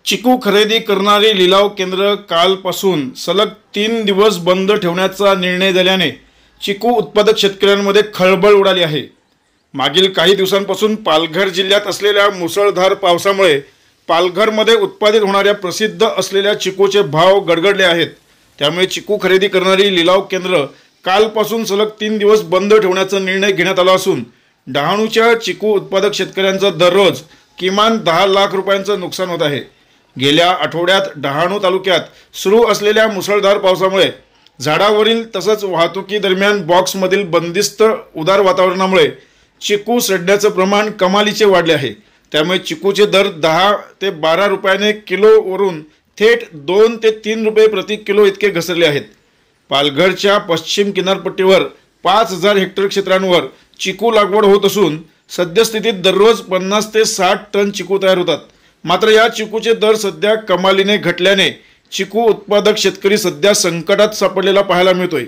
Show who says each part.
Speaker 1: चिकू खरेदी करणारी लिलाव केंद्र कालपासून सलग 3 दिवस बंद ठेवण्याचा निर्णय झाल्याने चिकू उत्पादक शेतकऱ्यांमध्ये खळबळ उडाली आहे। मागील काही दिवसांपासून पालघर जिल्ह्यात असलेल्या मुसळधार पावसामुळे पालघरमध्ये उत्पादित होणाऱ्या प्रसिद्ध असलेल्या चिकूचे भाव गडगडले आहेत। त्यामुळे चिकू खरेदी करणारी लिलाव केंद्र कालपासून सलग 3 दिवस बंद ठेवण्याचा निर्णय घेण्यात आला असून डहाणूच्या चिकू उत्पादक शेतकऱ्यांचं दररोज किमान 10 लाख रुपयांचं नुकसान होत आहे। गेल्या आठवड्यात डहाणू तालुक्यात सुरू असलेल्या मुसळधार पावसामुळे झाडावरील तसंच वाहतुकी दरम्यान बॉक्समधील बंदिस्त उदार वातावरणामुळे चिकू सडण्याचं प्रमाण कमालीचे वाढले आहे। त्यामुळे चिकूचे दर 10 ते 12 रुपयाने किलोवरून थेट 2 ते 3 रुपये प्रति किलो इतके घसरले आहेत। पालघरच्या पश्चिम किनारपट्टीवर 5000 हेक्टर क्षेत्रांवर चिकू लागवड होत असून सद्यस्थितीत दररोज 50 ते 60 टन चिकू तयार होतात। मात्र या चिकूचे दर सध्या कमालीने घटल्याने चिकू उत्पादक शेतकरी सध्या संकटात सापडलेला पाहायला मिळतोय।